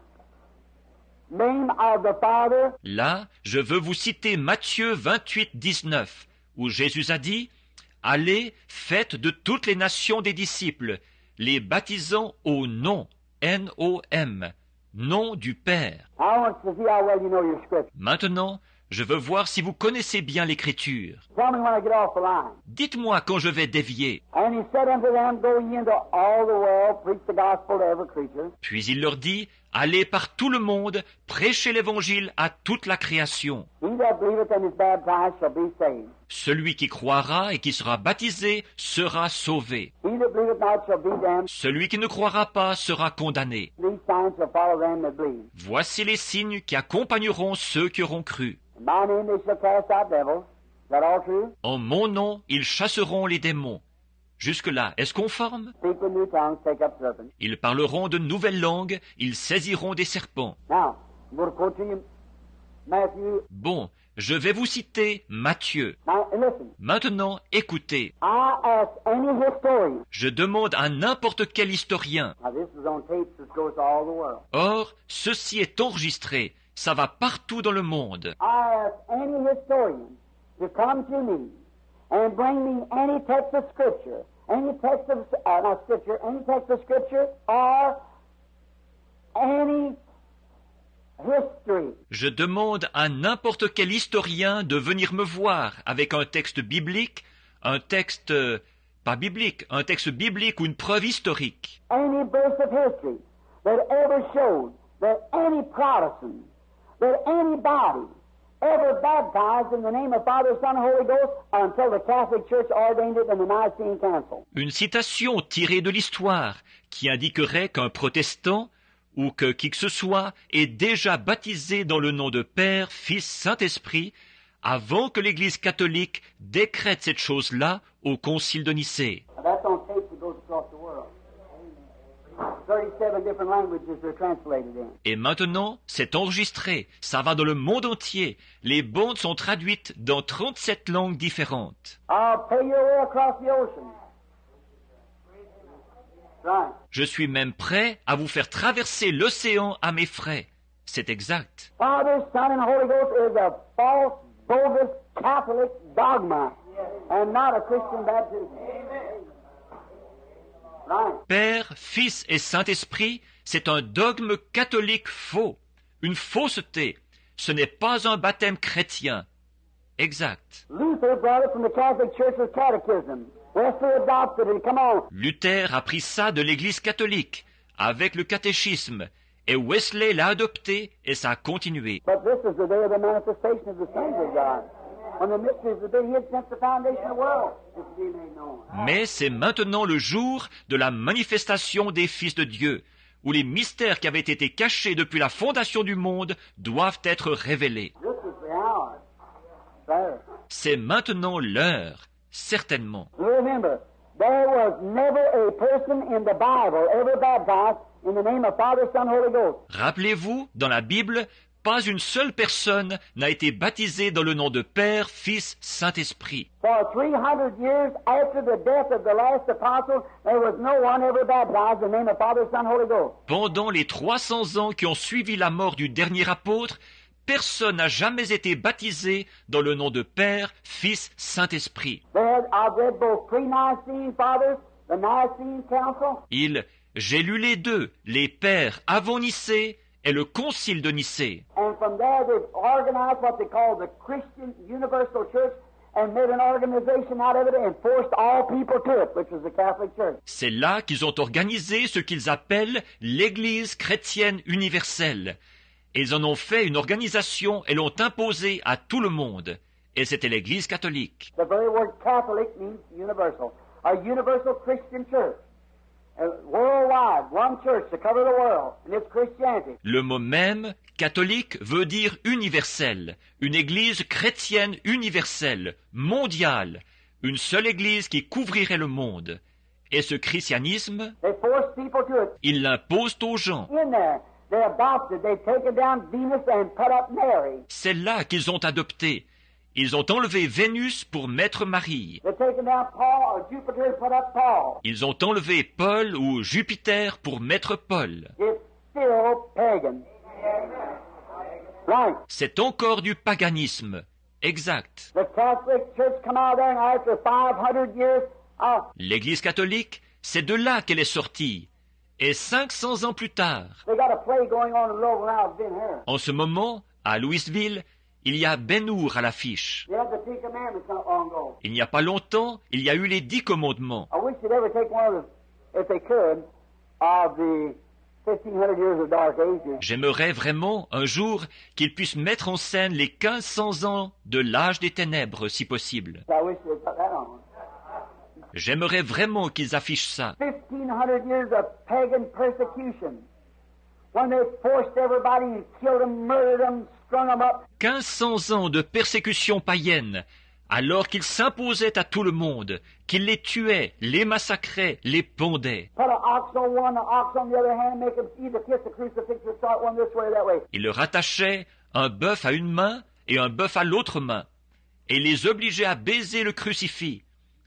name of the Father." Là, je veux vous citer Matthieu 28, 19, où Jésus a dit « Allez, faites de toutes les nations des disciples, les baptisant au nom, N-O-M, nom du Père. I want to see how well you know your scripture. » Maintenant, je veux voir si vous connaissez bien l'Écriture. Tell me when I get off the line. Dites-moi quand je vais dévier. And he said unto them, "Go ye into all the world, preach the gospel to every creature. Puis il leur dit « Allez par tout le monde, prêchez l'Évangile à toute la création. He that believeth and is baptized shall be saved. Celui qui croira et qui sera baptisé sera sauvé. He that believeth not shall be damned. Celui qui ne croira pas sera condamné. These signs shall follow them that believe. Voici les signes qui accompagneront ceux qui auront cru. In my name they shall cast out devils." Is that all true? En mon nom, ils chasseront les démons. Jusque-là, est-ce conforme? Speak with new tongues, take up serpents. Ils parleront de nouvelles langues, ils saisiront des serpents. Now, I'm going to quote to you Matthew. Bon, je vais vous citer Matthieu. Now, and listen. Maintenant, écoutez. I ask any historian. Je demande à n'importe quel historien. Now, this is on tape. This goes to all the world. Or, ceci est enregistré. Ça va partout dans le monde. I ask any historian to come to me and bring me any text of Scripture, any text of any text of Scripture, or any history. Je demande à n'importe quel historien de venir me voir avec un texte biblique, un texte pas biblique, un texte biblique ou une preuve historique. Any verse of history that ever showed that any Protestant, that anybody ever baptized in the name of Father, Son, and Holy Ghost until the Catholic Church ordained it in the Nicene Council. Une citation tirée de l'histoire qui indiquerait qu'un protestant ou que qui que ce soit est déjà baptisé dans le nom de Père, Fils, Saint-Esprit avant que l'Église catholique décrète cette chose-là au Concile de Nicée. That's on tape that goes across the world. 37 different languages they're translated in. Et maintenant, c'est enregistré, ça va dans le monde entier. Les bandes sont traduites dans 37 langues différentes. I'll pay your way across the ocean. Right. Je suis même prêt à vous faire traverser l'océan à mes frais. C'est exact. Father, Son, and Holy Ghost is a false, bogus Catholic dogma. and not a Christian baptism. Right. Père, Fils et Saint-Esprit, c'est un dogme catholique faux, une fausseté. Ce n'est pas un baptême chrétien. Exact. Luther brought it from the Catholic Church's catechism. Wesley adopted it. Come on. Luther a pris ça de l'Église catholique, avec le catéchisme, et Wesley l'a adopté, et ça a continué. But this is the day of the manifestation of the sons of God. When the mysteries have been hid since the foundation of the world, it's to be made known. Mais c'est maintenant le jour de la manifestation des fils de Dieu, où les mystères qui avaient été cachés depuis la fondation du monde doivent être révélés. This is the hour. There. C'est maintenant l'heure, certainement. Remember, there was never a person in the Bible ever baptized in the name of Father, Son, Holy Ghost. Rappelez-vous, dans la Bible, pas une seule personne n'a été baptisée dans le nom de Père, Fils, Saint-Esprit. For 300 years after the death of the last apostle, there was no one ever baptized in the name of Father, Son, Holy Ghost. Pendant les 300 ans qui ont suivi la mort du dernier apôtre, personne n'a jamais été baptisé dans le nom de Père, Fils, Saint-Esprit. I've read both pre-Nicene fathers, the Nicene Council, J'ai lu les deux, les pères avant Nicée et le concile de Nicée. and from there they've organized what they call the Christian Universal Church and made an organization out of it and forced all people to it, which was the Catholic Church. C'est là qu'ils ont organisé ce qu'ils appellent l'Église chrétienne universelle. Et ils en ont fait une organisation et l'ont imposée à tout le monde. Et c'était l'Église catholique. The very word Catholic means universal. A universal Christian church. Worldwide, one church to cover the world, and it's Christianity. Le mot même, catholique, veut dire universel. Une Église chrétienne universelle, mondiale. Une seule Église qui couvrirait le monde. Et ce christianisme, They force people to it. ils l'imposent aux gens. In there, they adopted, they've taken down Venus and put up Mary. C'est là qu'ils ont adopté. Ils ont enlevé Vénus pour mettre Marie. They've taken down Paul or Jupiter and put up Paul. Ils ont enlevé Paul ou Jupiter pour mettre Paul. It's still pagan. Right. C'est encore du paganisme. Exact. The Catholic Church come out of there and after 500 years, L'Église catholique, c'est de là qu'elle est sortie. Et 500 ans plus tard, they got a play going on in Louisville now, it's been here. en ce moment, à Louisville, il y a Ben-Hur à l'affiche. They had the Ten Commandments not long ago. Il n'y a pas longtemps, il y a eu les 10 commandements. I wish they'd ever take one of the, if they could, of the 1500 years of Dark Ages. J'aimerais vraiment, un jour, qu'ils puissent mettre en scène les 1500 ans de l'âge des ténèbres, si possible. I wish they'd put that on. J'aimerais vraiment qu'ils affichent ça. 1500 years of pagan persecution. When they forced everybody and killed them, murdered them, strung them up. 1500 ans de persécution païenne, alors qu'ils s'imposaient à tout le monde, qu'ils les tuaient, les massacraient, les pendaient. Put an ox on one, an ox on the other hand, make them either kiss the crucifix or start one this way or that way. Ils leur attachaient un bœuf à une main et un bœuf à l'autre main, et les obligeaient à baiser le crucifix.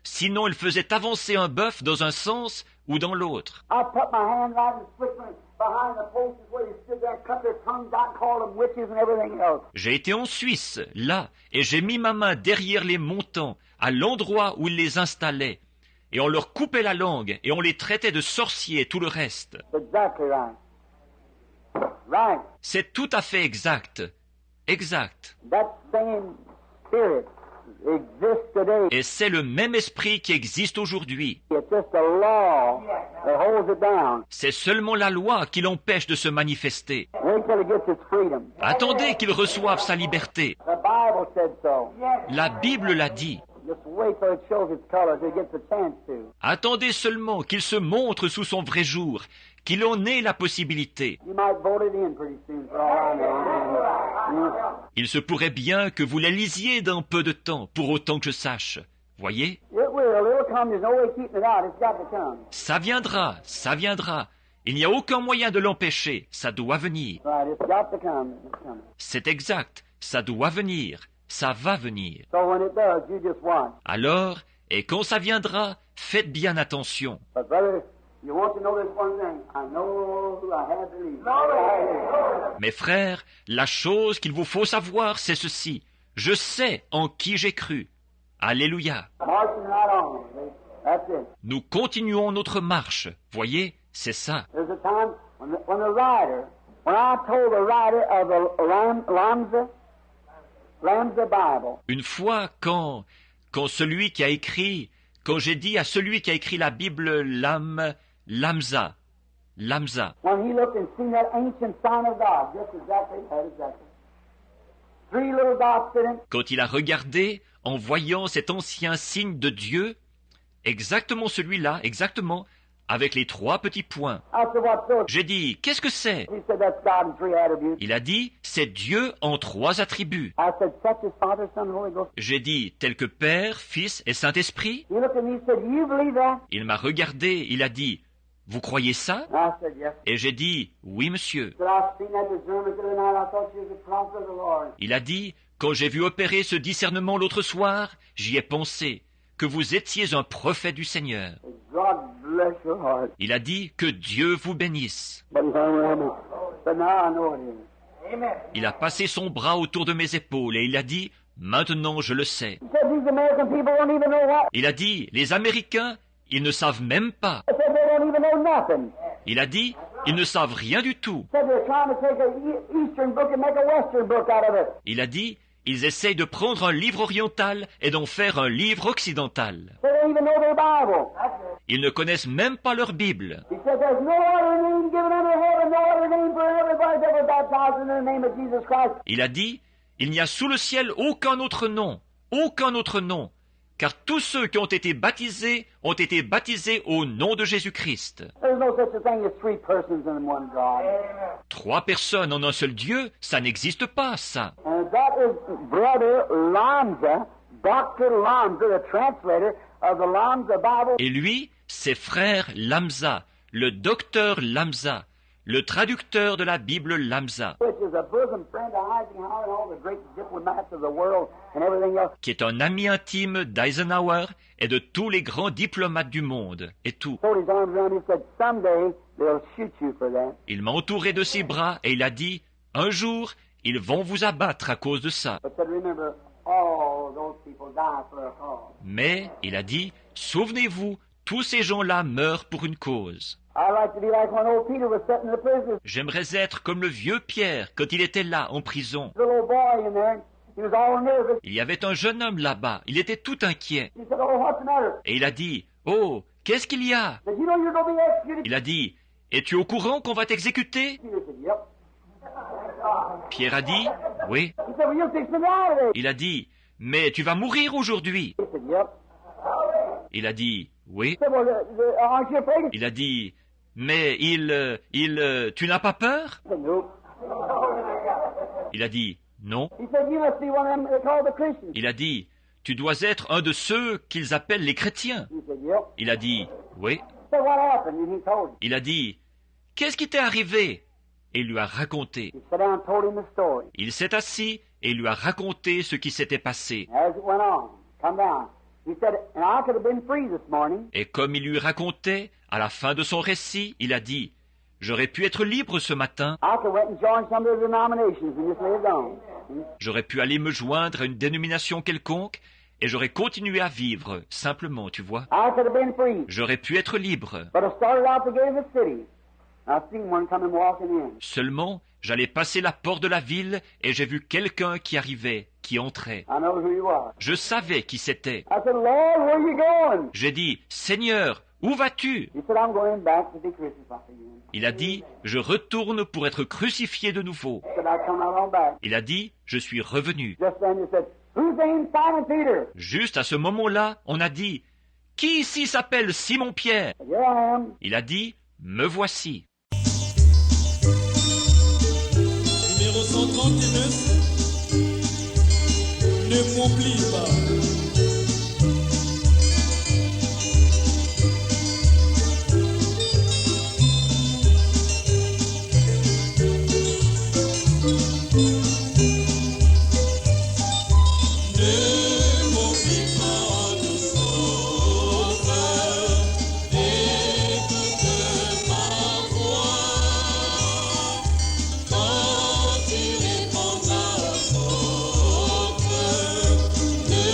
Sinon, ils faisaient avancer un bœuf dans un sens ou dans l'autre. I put my hand right in Switzerland behind the places where they stood there and cut their tongues out and called them witches and everything else. J'ai été en Suisse, là, et j'ai mis ma main derrière les montants, à l'endroit où ils les installaient, et on leur coupait la langue, et on les traitait de sorciers et tout le reste. Exactly right. Right. C'est tout à fait exact. Exact. That same spirit exists today. Et c'est le même esprit qui existe aujourd'hui. It's just a law that holds it down. C'est seulement la loi qui l'empêche de se manifester. Wait till it gets its freedom. Attendez qu'il reçoive sa liberté. The Bible said so. La Bible l'a dit. Just wait till it shows its color till it gets a chance to. Attendez seulement qu'il se montre sous son vrai jour, qu'il en ait la possibilité. You might vote it in pretty soon for all I know. Il se pourrait bien que vous la lisiez dans peu de temps, pour autant que je sache. Voyez? It will. It'll come. There's no way of keeping it out. It's got to come. Ça viendra, ça viendra. Il n'y a aucun moyen de l'empêcher. Ça doit venir. Right. It's got to come. It's coming. C'est exact. Ça doit venir. Ça va venir. So when it does, you just watch. Alors, et quand ça viendra, faites bien attention. But brother, you want to know this one thing. I know who I have believed. Mes frères, la chose qu'il vous faut savoir, c'est ceci. Je sais en qui j'ai cru. Alléluia. Marching right on. That's it. Nous continuons notre marche. Voyez, c'est ça. There's a time when I told the writer of the Lamsa Bible, Une fois, quand j'ai dit à celui qui a écrit la Bible Lamsa, when he looked and seen that ancient sign of God, just exactly. Three little dots sitting. quand il a regardé en voyant cet ancien signe de Dieu, exactement celui-là, exactement, avec les 3 petits points. I said, what's those? J'ai dit, qu'est-ce que c'est? He said, that's God in 3 attributes. Il a dit, c'est Dieu en 3 attributs. I said, such as Father, Son, and Holy Ghost. J'ai dit, tel que Père, Fils et Saint-Esprit. He looked at me and said, you believe that? Il m'a regardé, il a dit, vous croyez ça? And I said, yes. Et j'ai dit, oui, monsieur. He said, I've seen that discernment the other night. I thought she was a prophet of the Lord. Il a dit, quand j'ai vu opérer ce discernement l'autre soir, j'y ai pensé, que vous étiez un prophète du Seigneur. God bless your heart. Il a dit, que Dieu vous bénisse. But now I know it is. Amen. Il a passé son bras autour de mes épaules et il a dit, maintenant je le sais. He said, these American people don't even know what. Il a dit, les Américains, ils ne savent même pas. He said, they don't even know nothing. Il a dit, ils ne savent rien du tout. He said, they're trying to take an Eastern book and make a Western book out of it. Il a dit, ils essayent de prendre un livre oriental et d'en faire un livre occidental. They don't even know their Bible. Ils ne connaissent même pas leur Bible. He said, there's no other name given under heaven, no other name for everybody that was baptized in the name of Jesus Christ. Il a dit, il n'y a sous le ciel aucun autre nom, car tous ceux qui ont été baptisés au nom de Jésus-Christ. There's no such a thing as 3 persons in one God. 3 personnes en un seul Dieu, ça n'existe pas, ça. And that is Brother Lamsa, Dr. Lamsa, the translator of the Lamsa Bible. Et lui, c'est frère Lamsa, le docteur Lamsa, le traducteur de la Bible Lamsa, Which is a bosom friend of Eisenhower and all the great diplomats of the world and everything else. qui est un ami intime d'Eisenhower et de tous les grands diplomates du monde, et tout. Put his arms around me and said, someday they'll shoot you for that. Il m'a entouré de ses bras et il a dit, un jour, ils vont vous abattre à cause de ça. But said, remember, all those people die for a cause. Mais, il a dit, souvenez-vous, tous ces gens-là meurent pour une cause. I like to be like when old Peter was sitting in the prison. J'aimerais être comme le vieux Pierre quand il était là, en prison. There's a little boy in there. He was all nervous. Il y avait un jeune homme là-bas, il était tout inquiet. He said, oh, what's the matter? Et il a dit, oh, qu'est-ce qu'il y a? He said, you know you're going to be executed? Il a dit, es-tu au courant qu'on va t'exécuter? Peter said, yep. Pierre a dit, oui. He said, well, you'll fix me now today. Il a dit, mais tu vas mourir aujourd'hui. He said, yep. Il a dit, oui. He said, well, aren't you afraid? Il a dit, mais tu n'as pas peur? He said, nope. Il a dit, non. He said, you must be one of them they call the Christians. Il a dit, tu dois être un de ceux qu'ils appellent les chrétiens. He said, yep. Il a dit, oui. He said, what happened? And he told him. Il a dit, qu'est-ce qui t'est arrivé? Et il lui a raconté. He sat down and told him the story. Il s'est assis et il lui a raconté ce qui s'était passé. As it went on, come down. He said, and I could have been free this morning. Et comme il lui racontait, à la fin de son récit, il a dit, j'aurais pu être libre ce matin, I could have went and joined some of the denominations and just lived on. j'aurais pu aller me joindre à une dénomination quelconque, et j'aurais continué à vivre, simplement, tu vois. I could have been free. J'aurais pu être libre. But I started out the gate of the city. I seen one coming walking in. Seulement, j'allais passer la porte de la ville, et j'ai vu quelqu'un qui arrivait, qui entrait. I know who you are. Je savais qui c'était. I said, Lord, where are you going? J'ai dit, Seigneur, où vas-tu? He said, I'm going back to be crucified again. Il a dit, je retourne pour être crucifié de nouveau. He said, I come right on back. Il a dit, je suis revenu. Just then he said, whose name's Simon Peter? Juste à ce moment-là, on a dit, qui ici s'appelle Simon-Pierre? I said, here I am. Il a dit, me voici. Numéro 139, ne m'oublie pas. Ne m'oublie pas de sauveur, écoute ma voix. Quand tu répondras aux autres, ne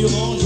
durant